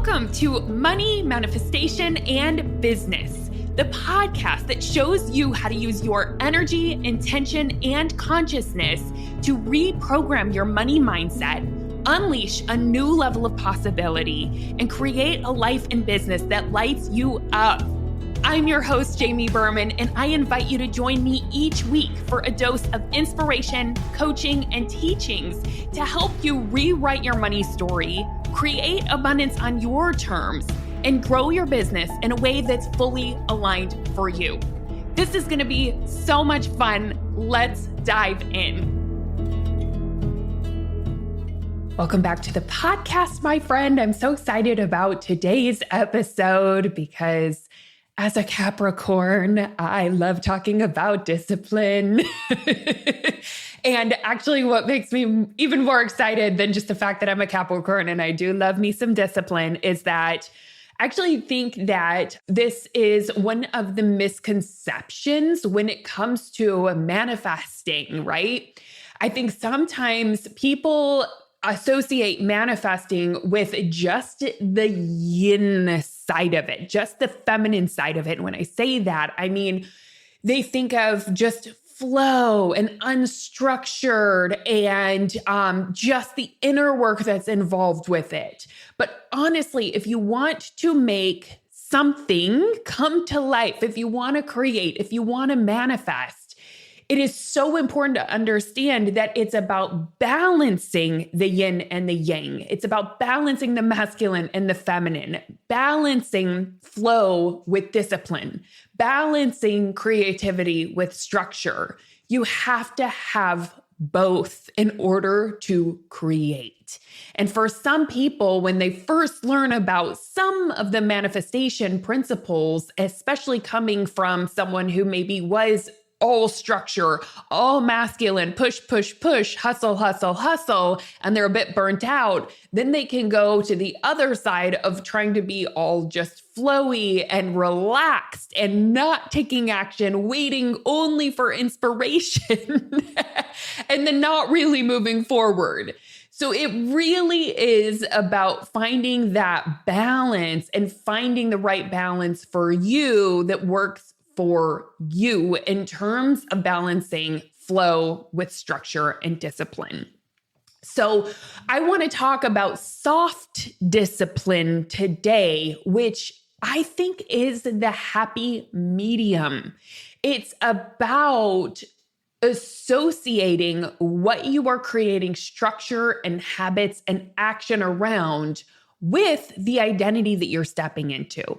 Welcome to Money, Manifestation, and Business, the podcast that shows you how to use your energy, intention, and consciousness to reprogram your money mindset, unleash a new level of possibility, and create a life and business that lights you up. I'm your host, Jamie Berman, and I invite you to join me each week for a dose of inspiration, coaching, and teachings to help you rewrite your money story, create abundance on your terms, and grow your business in a way that's fully aligned for you. This is going to be so much fun. Let's dive in. Welcome back to the podcast, my friend. I'm so excited about today's episode because as a Capricorn, I love talking about discipline. And actually what makes me even more excited than just the fact that I'm a Capricorn and I do love me some discipline is that I actually think that this is one of the misconceptions when it comes to manifesting, right? I think sometimes people associate manifesting with just the yin side of it, just the feminine side of it. When I say that, I mean, they think of just flow and unstructured and just the inner work that's involved with it. But honestly, if you want to make something come to life, if you want to create, if you want to manifest, it is so important to understand that it's about balancing the yin and the yang. It's about balancing the masculine and the feminine, balancing flow with discipline, balancing creativity with structure. You have to have both in order to create. And for some people, when they first learn about some of the manifestation principles, especially coming from someone who maybe was all structure, all masculine, push, push, push, hustle, hustle, hustle, and they're a bit burnt out, then they can go to the other side of trying to be all just flowy and relaxed and not taking action, waiting only for inspiration, and then not really moving forward. So it really is about finding that balance and finding the right balance for you that works for you in terms of balancing flow with structure and discipline. So I want to talk about soft discipline today, which I think is the happy medium. It's about associating what you are creating structure and habits and action around with the identity that you're stepping into.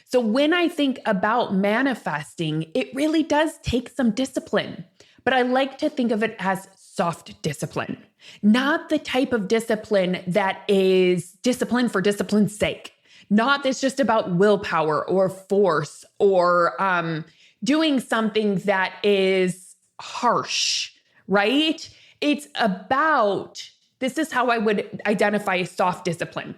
So when I think about manifesting, it really does take some discipline, but I like to think of it as soft discipline, not the type of discipline that is discipline for discipline's sake, not that's just about willpower or force or doing something that is harsh, right? It's about, this is how I would identify soft discipline.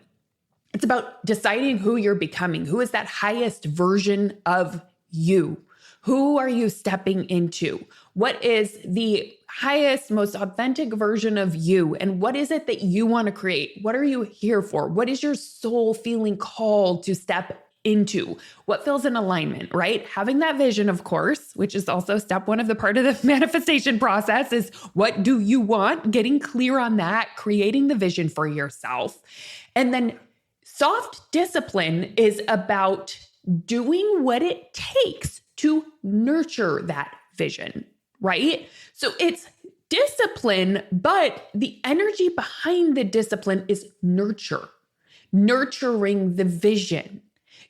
It's about deciding who you're becoming. Who is that highest version of you? Who are you stepping into? What is the highest, most authentic version of you? And what is it that you want to create? What are you here for? What is your soul feeling called to step into? What feels in alignment, right? Having that vision, of course, which is also step one of the part of the manifestation process is what do you want? Getting clear on that, creating the vision for yourself. And then soft discipline is about doing what it takes to nurture that vision, right? So it's discipline, but the energy behind the discipline is nurturing the vision,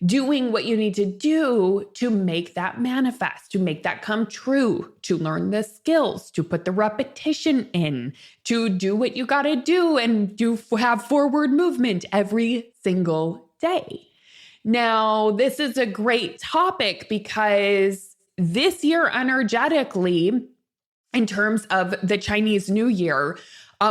doing what you need to do to make that manifest, to make that come true, to learn the skills, to put the repetition in, to do what you got to do and have forward movement every single day. Now, this is a great topic because this year energetically, in terms of the Chinese New Year,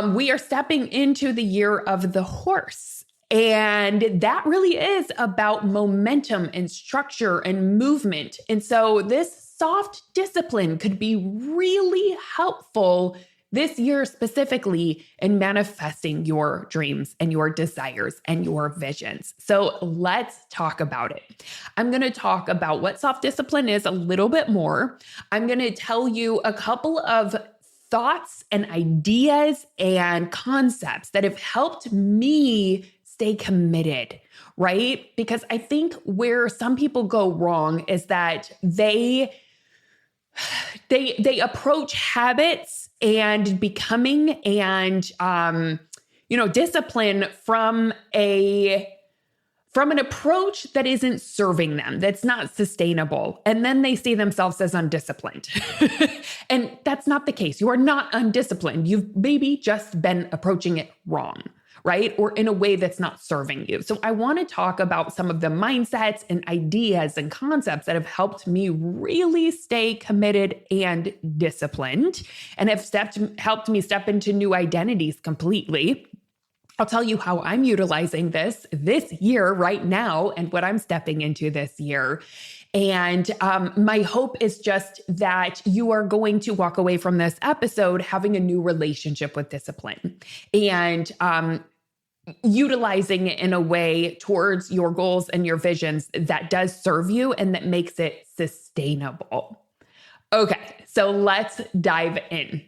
we are stepping into the year of the horse. And that really is about momentum and structure and movement. And so this soft discipline could be really helpful this year specifically in manifesting your dreams and your desires and your visions. So let's talk about it. I'm going to talk about what self-discipline is a little bit more. I'm going to tell you a couple of thoughts and ideas and concepts that have helped me stay committed, right? Because I think where some people go wrong is that they approach habits and becoming and discipline from an approach that isn't serving them, that's not sustainable. And then they see themselves as undisciplined. And that's not the case. You are not undisciplined. You've maybe just been approaching it wrong, right? Or in a way that's not serving you. So I want to talk about some of the mindsets and ideas and concepts that have helped me really stay committed and disciplined and have helped me step into new identities completely. I'll tell you how I'm utilizing this year right now and what I'm stepping into this year. And my hope is just that you are going to walk away from this episode having a new relationship with discipline and utilizing it in a way towards your goals and your visions that does serve you and that makes it sustainable. Okay, so let's dive in.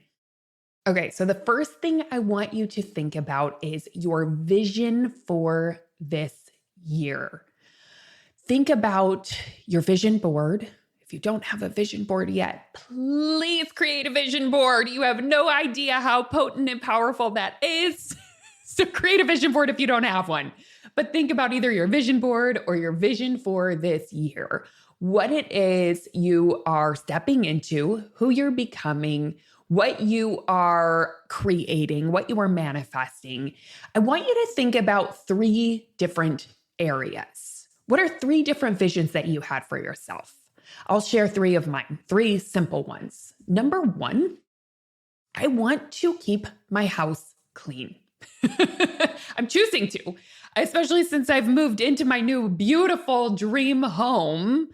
Okay, so the first thing I want you to think about is your vision for this year. Think about your vision board. If you don't have a vision board yet, please create a vision board. You have no idea how potent and powerful that is. So create a vision board if you don't have one. But think about either your vision board or your vision for this year. What it is you are stepping into, who you're becoming, what you are creating, what you are manifesting. I want you to think about 3 different areas. What are 3 different visions that you had for yourself? I'll share 3 of mine, 3 simple ones. Number 1, I want to keep my house clean. I'm choosing to, especially since I've moved into my new beautiful dream home.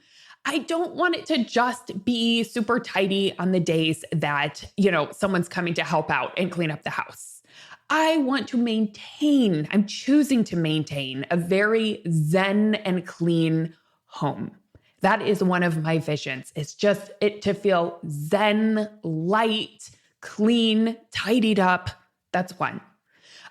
I don't want it to just be super tidy on the days that, someone's coming to help out and clean up the house. I want to I'm choosing to maintain a very zen and clean home. That is one of my visions. It's just it to feel zen, light, clean, tidied up. That's one.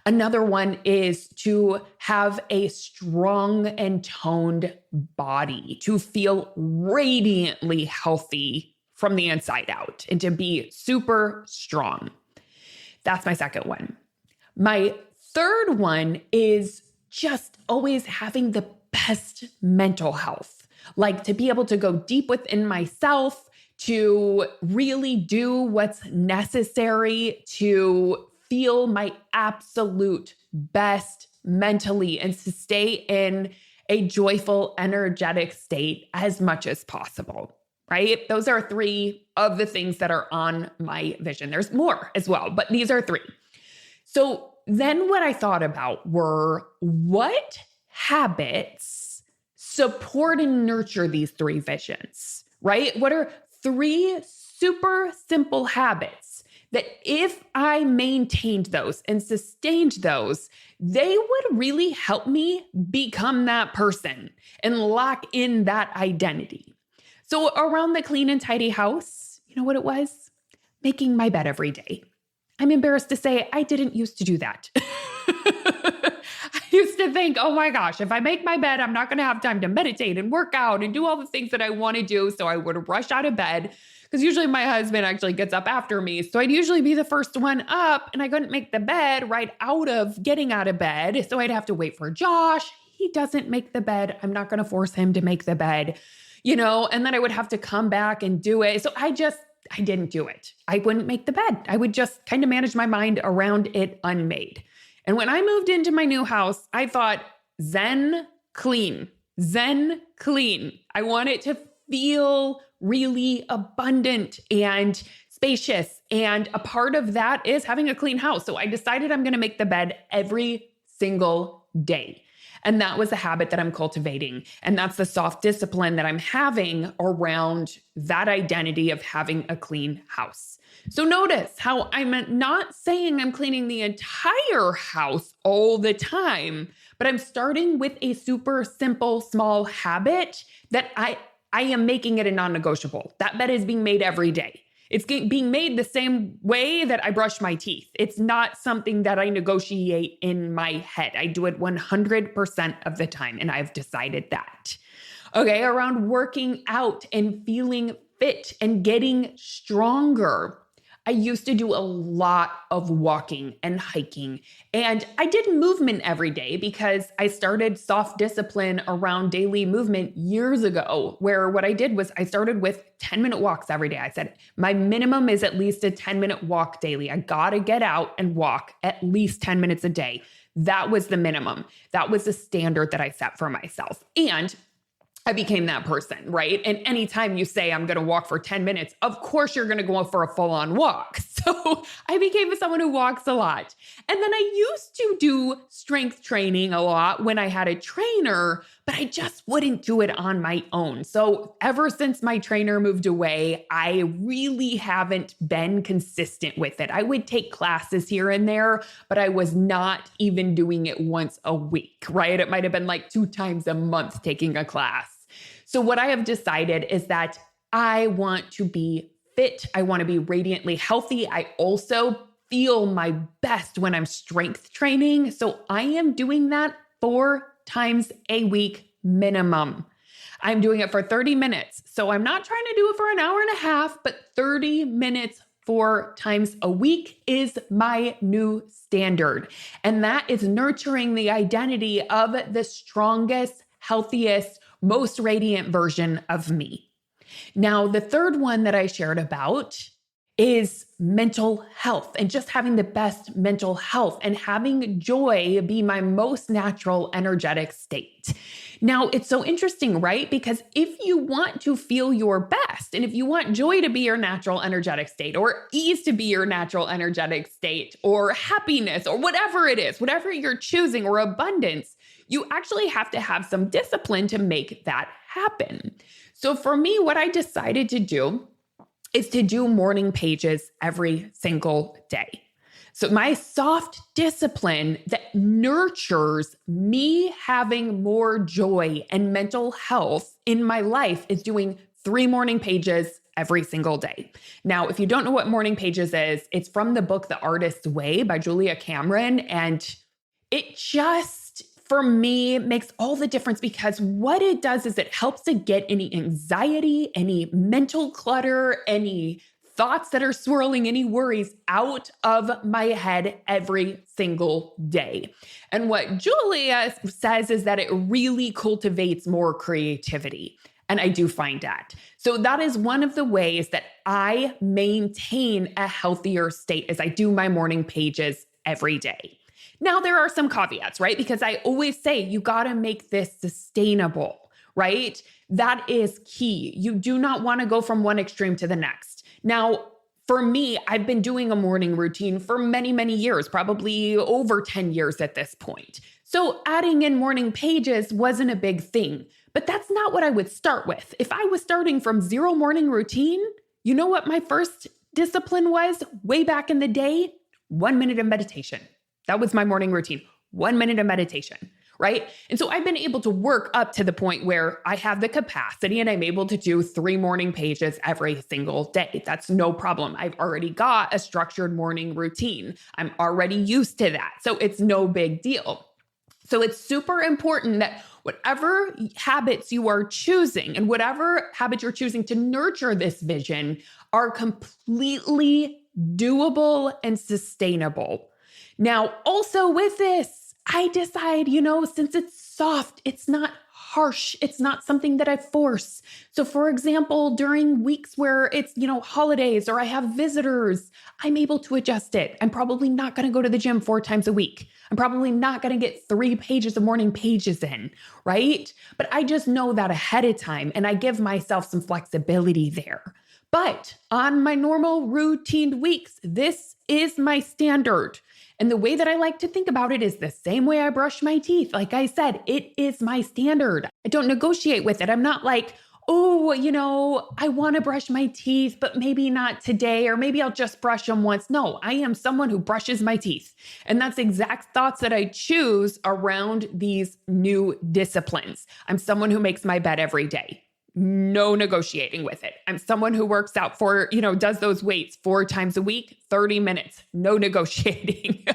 Another one is to have a strong and toned body, to feel radiantly healthy from the inside out and to be super strong. That's my second one. My third one is just always having the best mental health, like to be able to go deep within myself, to really do what's necessary to feel my absolute best mentally and to stay in a joyful, energetic state as much as possible, right? Those are 3 of the things that are on my vision. There's more as well, but these are 3. So then what I thought about were what habits support and nurture these 3 visions, right? What are 3 super simple habits that if I maintained those and sustained those, they would really help me become that person and lock in that identity. So around the clean and tidy house, you know what it was? Making my bed every day. I'm embarrassed to say I didn't used to do that. I used to think, oh my gosh, if I make my bed, I'm not going to have time to meditate and work out and do all the things that I want to do. So I would rush out of bed because usually my husband actually gets up after me. So I'd usually be the first one up and I couldn't make the bed right out of getting out of bed. So I'd have to wait for Josh. He doesn't make the bed. I'm not going to force him to make the bed, and then I would have to come back and do it. So I didn't do it. I wouldn't make the bed. I would just kind of manage my mind around it unmade. And when I moved into my new house, I thought zen, clean. I want it to feel really abundant and spacious. And a part of that is having a clean house. So I decided I'm going to make the bed every single day. And that was a habit that I'm cultivating. And that's the soft discipline that I'm having around that identity of having a clean house. So notice how I'm not saying I'm cleaning the entire house all the time, but I'm starting with a super simple, small habit that I am making it a non-negotiable. That bet is being made every day. It's being made the same way that I brush my teeth. It's not something that I negotiate in my head. I do it 100% of the time, and I've decided that. Okay, around working out and feeling fit and getting stronger. I used to do a lot of walking and hiking, and I did movement every day because I started soft discipline around daily movement years ago, where what I did was I started with 10-minute walks every day. I said, my minimum is at least a 10-minute walk daily. I gotta get out and walk at least 10 minutes a day. That was the minimum. That was the standard that I set for myself. And I became that person, right? And anytime you say, I'm going to walk for 10 minutes, of course you're going to go for a full-on walk. So I became someone who walks a lot. And then I used to do strength training a lot when I had a trainer, but I just wouldn't do it on my own. So ever since my trainer moved away, I really haven't been consistent with it. I would take classes here and there, but I was not even doing it once a week, right? It might have been like 2 times a month taking a class. So what I have decided is that I want to be fit. I want to be radiantly healthy. I also feel my best when I'm strength training. So I am doing that 4 times a week minimum. I'm doing it for 30 minutes. So I'm not trying to do it for an hour and a half, but 30 minutes 4 times a week is my new standard. And that is nurturing the identity of the strongest, healthiest, most radiant version of me. Now, the third one that I shared about is mental health and just having the best mental health and having joy be my most natural, energetic state. Now, it's so interesting, right? Because if you want to feel your best, and if you want joy to be your natural energetic state, or ease to be your natural energetic state, or happiness, or whatever it is, whatever you're choosing, or abundance, you actually have to have some discipline to make that happen. So for me, what I decided to do is to do morning pages every single day. So my soft discipline that nurtures me having more joy and mental health in my life is doing 3 morning pages every single day. Now, if you don't know what morning pages is, it's from the book, The Artist's Way by Julia Cameron. And it just, for me, makes all the difference because what it does is it helps to get any anxiety, any mental clutter, any thoughts that are swirling, any worries out of my head every single day. And what Julia says is that it really cultivates more creativity. And I do find that. So that is one of the ways that I maintain a healthier state as I do my morning pages every day. Now, there are some caveats, right? Because I always say you got to make this sustainable, right? That is key. You do not want to go from one extreme to the next. Now, for me, I've been doing a morning routine for many, many years, probably over 10 years at this point. So adding in morning pages wasn't a big thing, but that's not what I would start with. If I was starting from 0 morning routine, you know what my first discipline was way back in the day? 1 minute of meditation. That was my morning routine, 1 minute of meditation, right? And so I've been able to work up to the point where I have the capacity and I'm able to do 3 morning pages every single day. That's no problem. I've already got a structured morning routine. I'm already used to that. So it's no big deal. So it's super important that whatever habits you are choosing and whatever habits you're choosing to nurture this vision are completely doable and sustainable. Now, also with this, I decide, since it's soft, it's not harsh. It's not something that I force. So for example, during weeks where it's, holidays or I have visitors, I'm able to adjust it. I'm probably not going to go to the gym 4 times a week. I'm probably not going to get 3 pages of morning pages in, right? But I just know that ahead of time and I give myself some flexibility there. But on my normal routine weeks, this is my standard. And the way that I like to think about it is the same way I brush my teeth. Like I said, it is my standard. I don't negotiate with it. I'm not like, oh, I want to brush my teeth, but maybe not today, or maybe I'll just brush them once. No, I am someone who brushes my teeth. And that's exact thoughts that I choose around these new disciplines. I'm someone who makes my bed every day. No negotiating with it. I'm someone who works out does those weights 4 times a week, 30 minutes, no negotiating.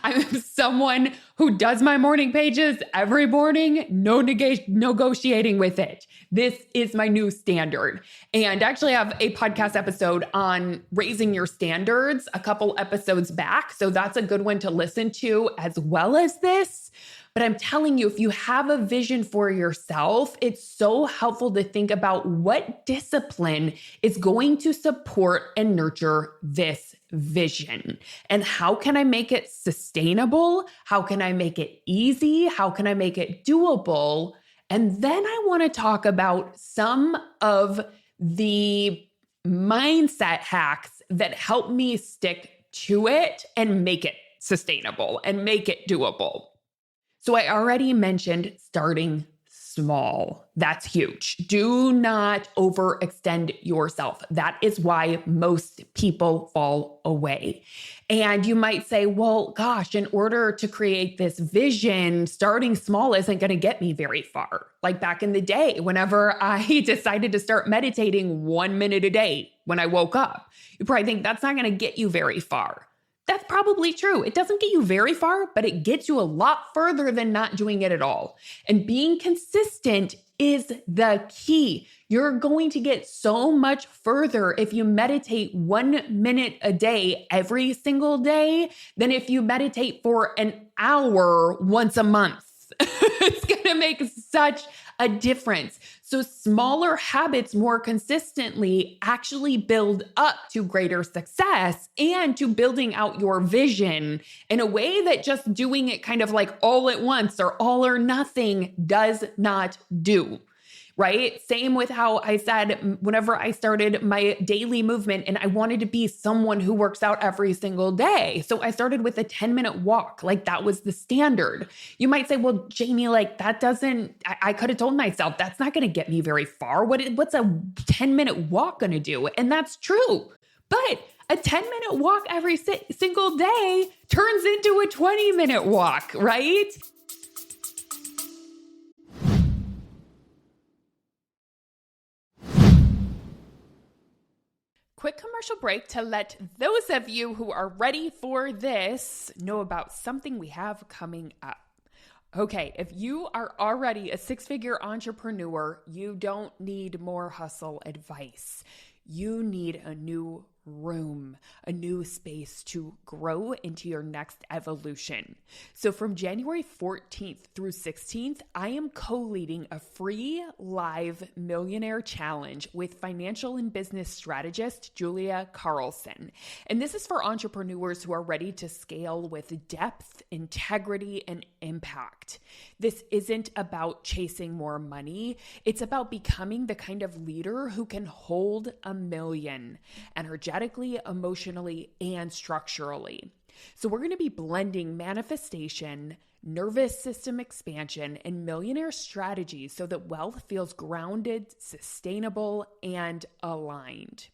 I'm someone who does my morning pages every morning, no negotiating with it. This is my new standard. And actually I have a podcast episode on raising your standards a couple episodes back. So that's a good one to listen to as well as this. But I'm telling you, if you have a vision for yourself, it's so helpful to think about what discipline is going to support and nurture this vision. And how can I make it sustainable? How can I make it easy? How can I make it doable? And then I want to talk about some of the mindset hacks that help me stick to it and make it sustainable and make it doable. So I already mentioned starting small. That's huge. Do not overextend yourself. That is why most people fall away. And you might say, well, gosh, in order to create this vision, starting small isn't going to get me very far. Like back in the day, whenever I decided to start meditating 1 minute a day when I woke up, you probably think that's not going to get you very far. That's probably true. It doesn't get you very far, but it gets you a lot further than not doing it at all. And being consistent is the key. You're going to get so much further if you meditate 1 minute a day every single day than if you meditate for an hour once a month. It's going to make such a difference. So smaller habits more consistently actually build up to greater success and to building out your vision in a way that just doing it kind of like all at once or all or nothing does not do. Right? Same with how I said, whenever I started my daily movement and I wanted to be someone who works out every single day. So I started with a 10-minute walk. Like that was the standard. You might say, well, Jamie, like that doesn't, I could have told myself that's not going to get me very far. What's a 10-minute walk going to do? And that's true. But a 10-minute walk every single day turns into a 20-minute walk, right? Quick commercial break to let those of you who are ready for this know about something we have coming up. Okay, if you are already a 6-figure entrepreneur, you don't need more hustle advice. You need a new room, a new space to grow into your next evolution. So from January 14th through 16th, I am co-leading a free live millionaire challenge with financial and business strategist Julia Carlson. And this is for entrepreneurs who are ready to scale with depth, integrity, and impact. This isn't about chasing more money. It's about becoming the kind of leader who can hold $1 million energetically, emotionally, and structurally. So we're going to be blending manifestation, nervous system expansion, and millionaire strategies so that wealth feels grounded, sustainable, and aligned.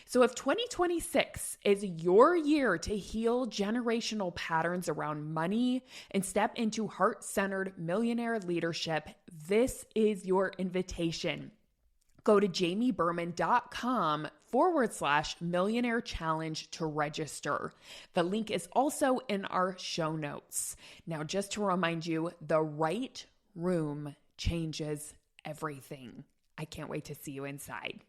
So if 2026 is your year to heal generational patterns around money and step into heart-centered millionaire leadership, this is your invitation. Go to jamieberman.com/millionaire challenge to register. The link is also in our show notes. Now, just to remind you, the right room changes everything. I can't wait to see you inside.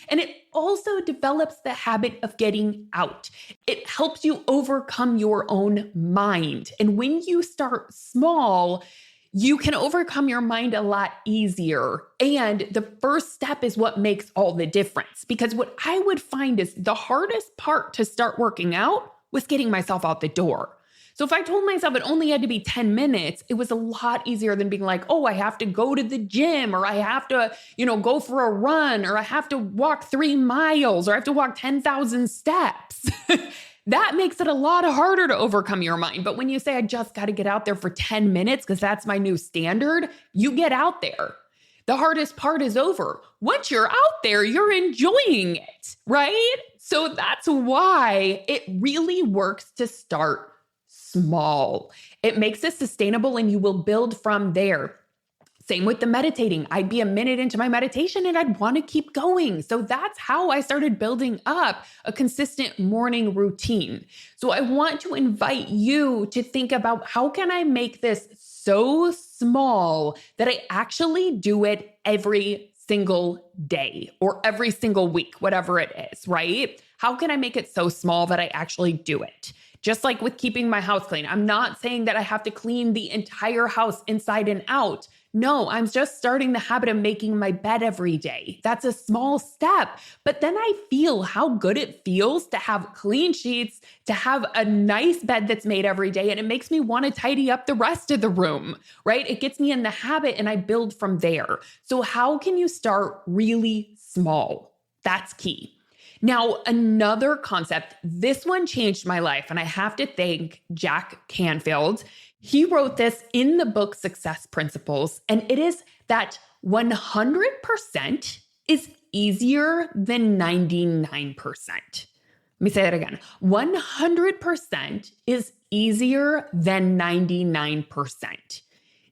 And it also develops the habit of getting out. It helps you overcome your own mind. And when you start small, you can overcome your mind a lot easier. And the first step is what makes all the difference. Because what I would find is the hardest part to start working out was getting myself out the door. So if I told myself it only had to be 10 minutes, it was a lot easier than being like, oh, I have to go to the gym, or I have to, go for a run, or I have to walk 3 miles, or I have to walk 10,000 steps. That makes it a lot harder to overcome your mind. But when you say, I just got to get out there for 10 minutes because that's my new standard, you get out there. The hardest part is over. Once you're out there, you're enjoying it, right? So that's why it really works to start small. It makes it sustainable and you will build from there. Same with the meditating. I'd be a minute into my meditation and I'd want to keep going. So that's how I started building up a consistent morning routine. So I want to invite you to think about, how can I make this so small that I actually do it every single day or every single week, whatever it is, right? How can I make it so small that I actually do it? Just like with keeping my house clean. I'm not saying that I have to clean the entire house inside and out. No, I'm just starting the habit of making my bed every day. That's a small step. But then I feel how good it feels to have clean sheets, to have a nice bed that's made every day. And it makes me want to tidy up the rest of the room, right? It gets me in the habit and I build from there. So how can you start really small? That's key. Now, another concept, this one changed my life, and I have to thank Jack Canfield. He wrote this in the book Success Principles, and it is that 100% is easier than 99%. Let me say that again. 100% is easier than 99%.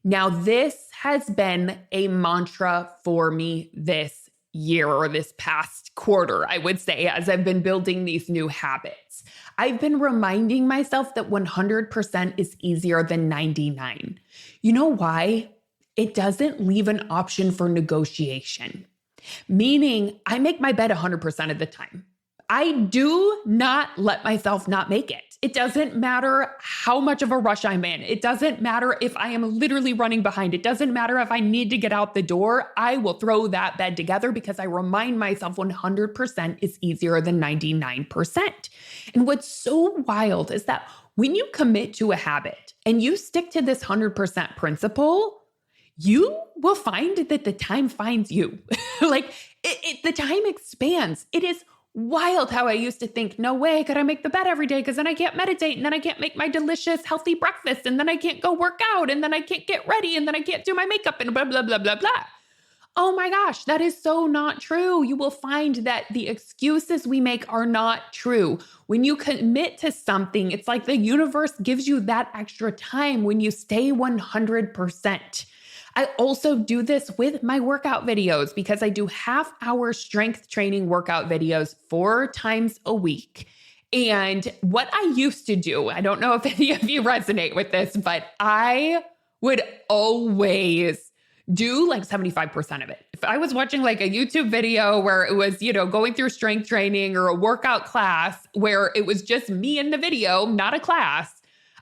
Now, this has been a mantra for me this year or this past quarter, I would say, as I've been building these new habits. I've been reminding myself that 100% is easier than 99. You know why? It doesn't leave an option for negotiation, meaning I make my bed 100% of the time. I do not let myself not make it. It doesn't matter how much of a rush I'm in. It doesn't matter if I am literally running behind. It doesn't matter if I need to get out the door. I will throw that bed together because I remind myself 100% is easier than 99%. And what's so wild is that when you commit to a habit and you stick to this 100% principle, you will find that the time finds you. The time expands. It is wild how I used to think, no way could I make the bed every day because then I can't meditate and then I can't make my delicious healthy breakfast and then I can't go work out and then I can't get ready and then I can't do my makeup and blah, blah, blah, blah, blah. Oh my gosh, that is so not true. You will find that the excuses we make are not true. When you commit to something, it's like the universe gives you that extra time when you stay 100%. I also do this with my workout videos because I do half-hour strength training workout videos 4 times a week. And what I used to do, I don't know if any of you resonate with this, but I would always do like 75% of it. If I was watching like a YouTube video where it was, going through strength training or a workout class where it was just me in the video, not a class,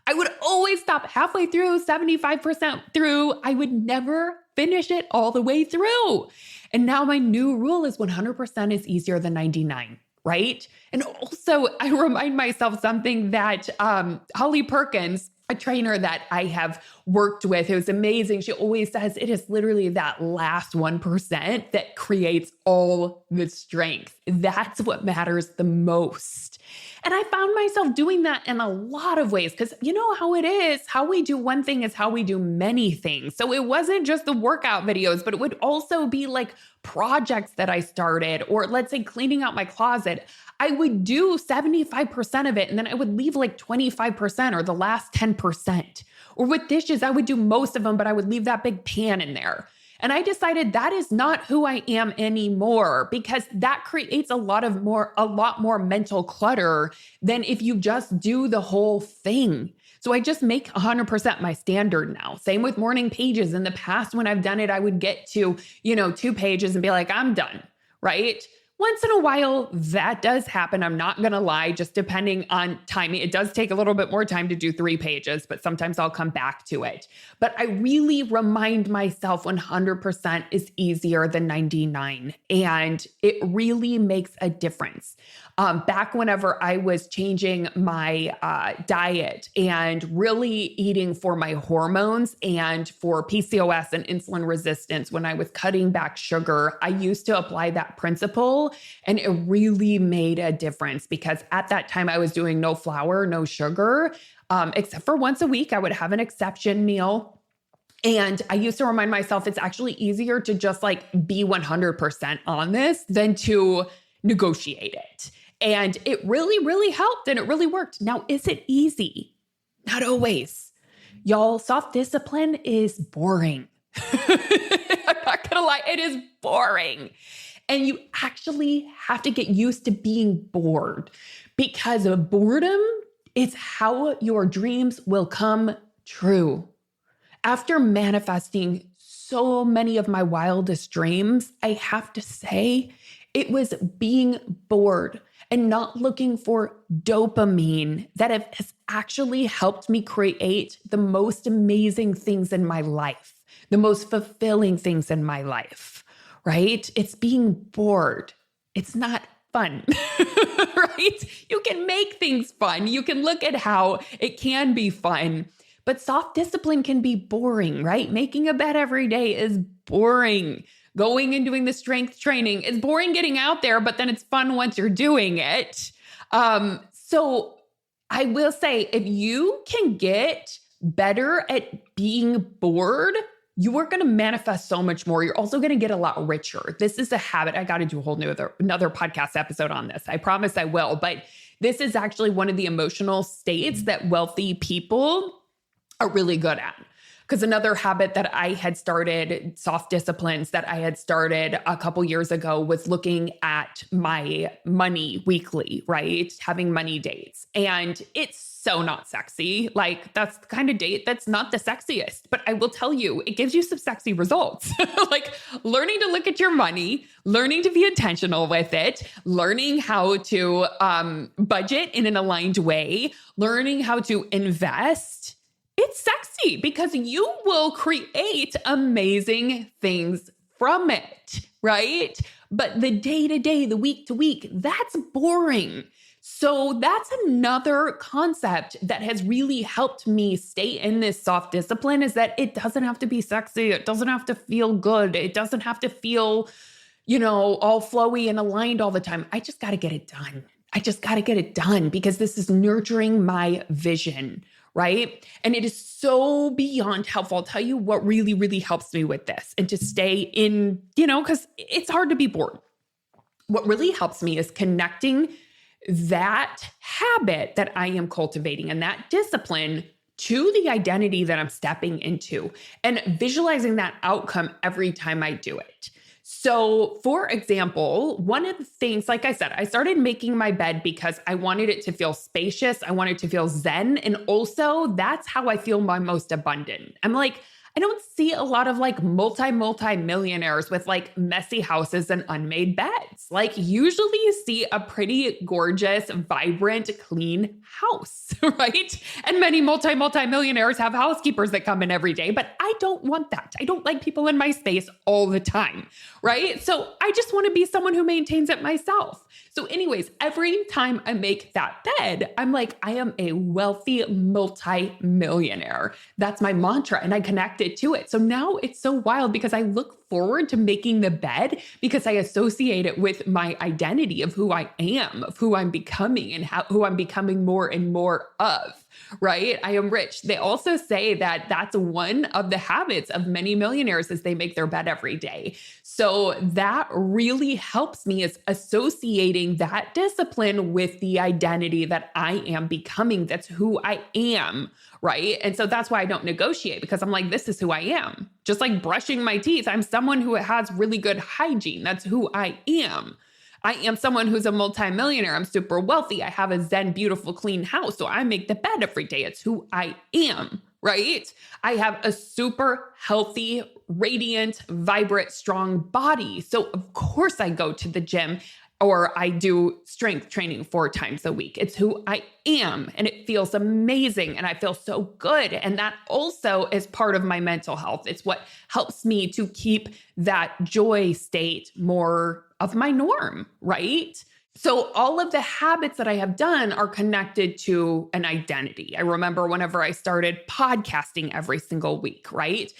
I would always stop halfway through, 75% through. I would never finish it all the way through. And now my new rule is 100% is easier than 99, right? And also I remind myself something that Holly Perkins, a trainer that I have worked with, who's amazing. She always says it is literally that last 1% that creates all the strength. That's what matters the most. And I found myself doing that in a lot of ways because you know how it is. How we do one thing is how we do many things. So it wasn't just the workout videos, but it would also be like projects that I started, or let's say cleaning out my closet. I would do 75% of it and then I would leave like 25% or the last 10%. Or with dishes, I would do most of them, but I would leave that big pan in there. And I decided that is not who I am anymore because that creates a lot more mental clutter than if you just do the whole thing. So I just make 100% my standard now. Same with morning pages. In the past, when I've done it, I would get to, 2 pages and be like, I'm done, right? Once in a while, that does happen. I'm not going to lie, just depending on timing. It does take a little bit more time to do 3 pages, but sometimes I'll come back to it. But I really remind myself 100% is easier than 99. And it really makes a difference. Back whenever I was changing my diet and really eating for my hormones and for PCOS and insulin resistance, when I was cutting back sugar, I used to apply that principle, and it really made a difference because at that time I was doing no flour, no sugar, except for once a week I would have an exception meal. And I used to remind myself it's actually easier to just like be 100% on this than to negotiate it. And it really, really helped and it really worked. Now, is it easy? Not always. Y'all, self-discipline is boring. I'm not gonna lie, it is boring. And you actually have to get used to being bored because of boredom is how your dreams will come true. After manifesting so many of my wildest dreams, I have to say it was being bored and not looking for dopamine that has actually helped me create the most amazing things in my life, the most fulfilling things in my life, right? It's being bored. It's not fun, right? You can make things fun. You can look at how it can be fun, but soft discipline can be boring, right? Making a bed every day is boring. Going and doing the strength training is boring getting out there, but then it's fun once you're doing it. So I will say, if you can get better at being bored, you are going to manifest so much more. You're also going to get a lot richer. This is a habit. I got to do a whole another podcast episode on this. I promise I will. But this is actually one of the emotional states that wealthy people are really good at. Because another habit that I had started, soft disciplines that I had started a couple years ago, was looking at my money weekly, right? Having money dates. And it's so not sexy. Like, that's the kind of date that's not the sexiest. But I will tell you, it gives you some sexy results. Like learning to look at your money, learning to be intentional with it, learning how to budget in an aligned way, learning how to invest. It's sexy because you will create amazing things from it, right? But the day-to-day, the week-to-week, that's boring. So that's another concept that has really helped me stay in this soft discipline, is that it doesn't have to be sexy. It doesn't have to feel good. It doesn't have to feel, all flowy and aligned all the time. I just got to get it done. I just got to get it done because this is nurturing my vision, right? And it is so beyond helpful. I'll tell you what really, really helps me with this and to stay in, because it's hard to be bored. What really helps me is connecting that habit that I am cultivating and that discipline to the identity that I'm stepping into and visualizing that outcome every time I do it. So for example, one of the things, like I said, I started making my bed because I wanted it to feel spacious. I wanted it to feel zen. And also that's how I feel my most abundant. I'm like, I don't see a lot of like multi-millionaires with like messy houses and unmade beds. Like usually you see a pretty gorgeous, vibrant, clean house, right? And many multi-millionaires have housekeepers that come in every day, but I don't want that. I don't like people in my space all the time, right? So I just want to be someone who maintains it myself. So anyways, every time I make that bed, I'm like, I am a wealthy multi-millionaire. That's my mantra, and I connect it to it. So now it's so wild because I look forward to making the bed because I associate it with my identity of who I am, of who I'm becoming, and who I'm becoming more and more of, right? I am rich. They also say that that's one of the habits of many millionaires is they make their bed every day. So that really helps me, is associating that discipline with the identity that I am becoming. That's who I am, right? And so that's why I don't negotiate, because I'm like, this is who I am. Just like brushing my teeth, I'm someone who has really good hygiene. That's who I am. I am someone who's a multimillionaire. I'm super wealthy. I have a zen, beautiful, clean house. So I make the bed every day. It's who I am, right? I have a super healthy, radiant, vibrant, strong body. So of course I go to the gym or I do strength training 4 times a week. It's who I am, and it feels amazing, and I feel so good. And that also is part of my mental health. It's what helps me to keep that joy state more of my norm, right? So all of the habits that I have done are connected to an identity. I remember whenever I started podcasting every single week, right?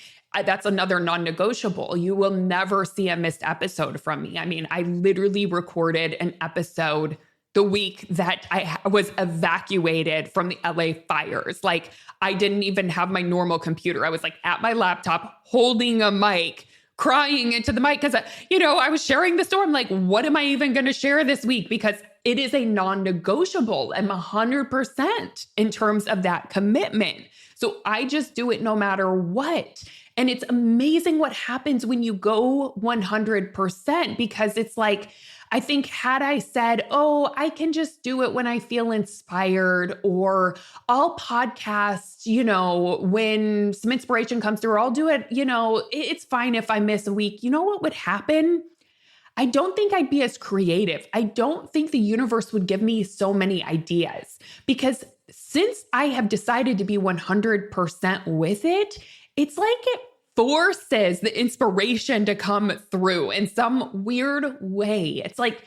That's another non-negotiable. You will never see a missed episode from me. I mean, I literally recorded an episode the week that I was evacuated from the LA fires. Like, I didn't even have my normal computer. I was like at my laptop holding a mic, crying into the mic because, I was sharing the story. I'm like, what am I even going to share this week? Because it is a non-negotiable. I'm 100% in terms of that commitment. So I just do it no matter what. And it's amazing what happens when you go 100%, because it's like, I think had I said, oh, I can just do it when I feel inspired, or I'll podcast, when some inspiration comes through, or I'll do it, it's fine if I miss a week. You know what would happen? I don't think I'd be as creative. I don't think the universe would give me so many ideas, because since I have decided to be 100% with it, it's like it forces the inspiration to come through in some weird way. It's like,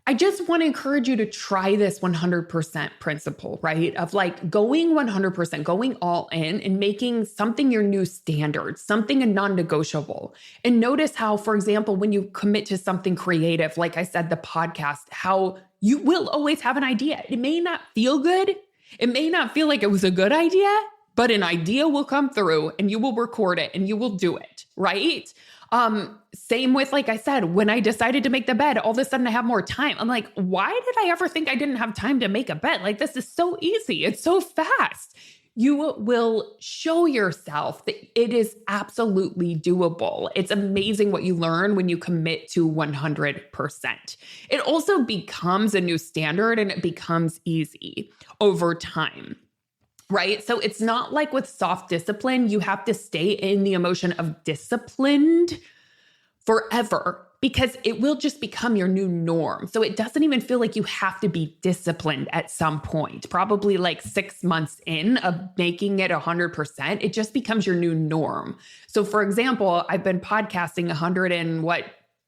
I just want to encourage you to try this 100% principle, right? Of like going 100%, going all in and making something your new standard, something a non-negotiable. And notice how, for example, when you commit to something creative, like I said, the podcast, how you will always have an idea. It may not feel good. It may not feel like it was a good idea, but an idea will come through and you will record it and you will do it, right? Same with, like I said, when I decided to make the bed, all of a sudden I have more time. I'm like, why did I ever think I didn't have time to make a bed? Like, this is so easy. It's so fast. You will show yourself that it is absolutely doable. It's amazing what you learn when you commit to 100%. It also becomes a new standard and it becomes easy over time. Right? So it's not like with soft discipline, you have to stay in the emotion of disciplined forever, because it will just become your new norm. So it doesn't even feel like you have to be disciplined at some point, probably like 6 months in of making it 100%. It just becomes your new norm. So for example, I've been podcasting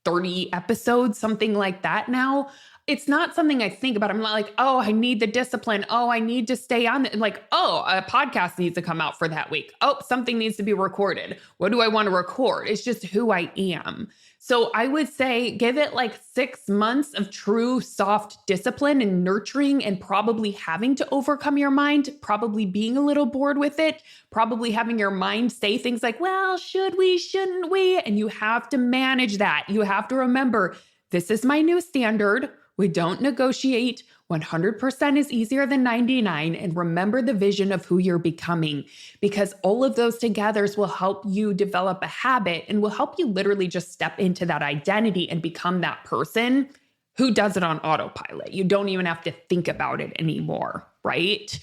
30 episodes, something like that now. It's not something I think about. I'm not like, oh, I need the discipline. Oh, I need to stay on it. Like, oh, a podcast needs to come out for that week. Oh, something needs to be recorded. What do I want to record? It's just who I am. So I would say give it like 6 months of true soft discipline and nurturing, and probably having to overcome your mind, probably being a little bored with it, probably having your mind say things like, well, should we, shouldn't we? And you have to manage that. You have to remember, this is my new standard. We don't negotiate. 100% is easier than 99. And remember the vision of who you're becoming, because all of those together will help you develop a habit and will help you literally just step into that identity and become that person who does it on autopilot. You don't even have to think about it anymore, right?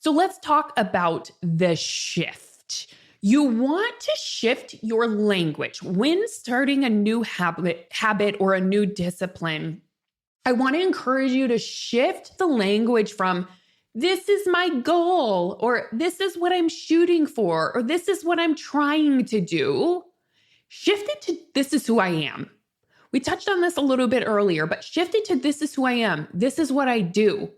So let's talk about the shift. You want to shift your language when starting a new habit or a new discipline. I want to encourage you to shift the language from this is my goal, or this is what I'm shooting for, or this is what I'm trying to do. Shift it to this is who I am. We touched on this a little bit earlier, but shift it to this is who I am. This is what I do.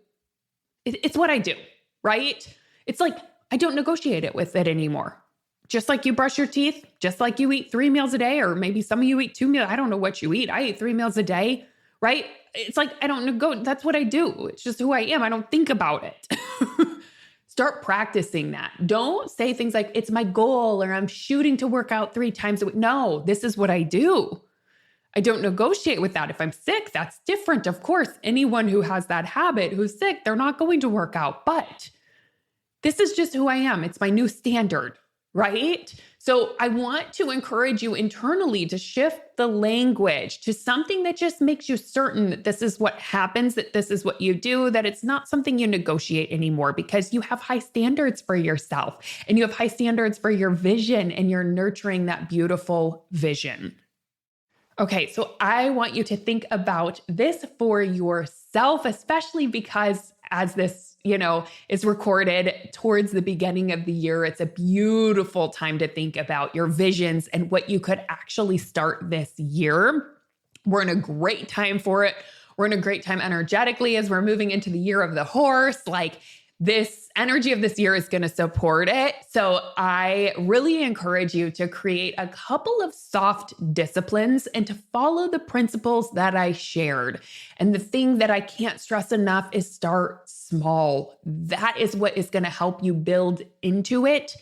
It's what I do, right? It's like I don't negotiate it with it anymore. Just like you brush your teeth, just like you eat 3 meals a day, or maybe some of you eat 2 meals. I don't know what you eat. I eat 3 meals a day, right? It's like, I don't go, that's what I do. It's just who I am. I don't think about it. Start practicing that. Don't say things like, it's my goal, or I'm shooting to work out 3 times a week. No, this is what I do. I don't negotiate with that. If I'm sick, that's different. Of course, anyone who has that habit, who's sick, they're not going to work out, but this is just who I am. It's my new standard, right? So I want to encourage you internally to shift the language to something that just makes you certain that this is what happens, that this is what you do, that it's not something you negotiate anymore, because you have high standards for yourself and you have high standards for your vision, and you're nurturing that beautiful vision. Okay, so I want you to think about this for yourself, especially because as this, is recorded towards the beginning of the year, it's a beautiful time to think about your visions and what you could actually start this year. We're in a great time for it. We're in a great time energetically as we're moving into the year of the horse. Like, this energy of this year is going to support it. So I really encourage you to create a couple of soft disciplines and to follow the principles that I shared. And the thing that I can't stress enough is start small. That is what is going to help you build into it.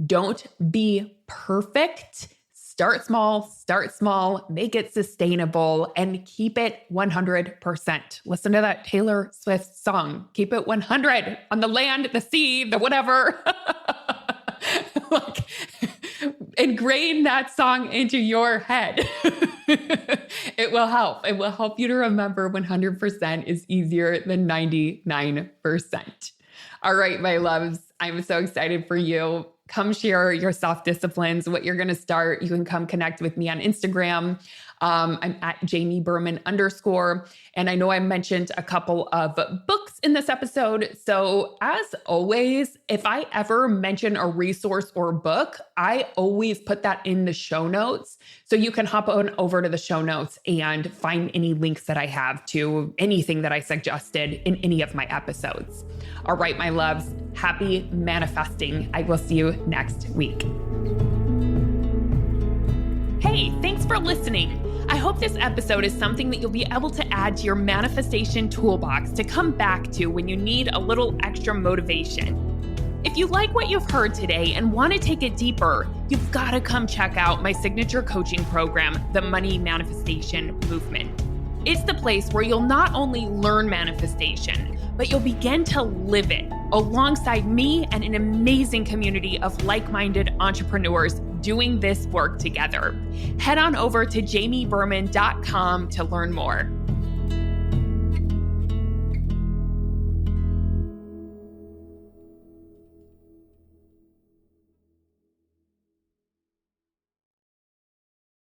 Don't be perfect. Start small, make it sustainable, and keep it 100%. Listen to that Taylor Swift song. Keep it 100 on the land, the sea, the whatever. Like, ingrain that song into your head. It will help. It will help you to remember 100% is easier than 99%. All right, my loves, I'm so excited for you. Come share your soft disciplines, what you're going to start. You can come connect with me on Instagram. I'm at Jamie Berman _. And I know I mentioned a couple of books in this episode. So as always, if I ever mention a resource or book, I always put that in the show notes. So you can hop on over to the show notes and find any links that I have to anything that I suggested in any of my episodes. All right, my loves, happy manifesting. I will see you next week. Hey, thanks for listening. I hope this episode is something that you'll be able to add to your manifestation toolbox to come back to when you need a little extra motivation. If you like what you've heard today and want to take it deeper, you've got to come check out my signature coaching program, the Money Manifestation Movement. It's the place where you'll not only learn manifestation, but you'll begin to live it alongside me and an amazing community of like-minded entrepreneurs doing this work together. Head on over to jamieberman.com to learn more.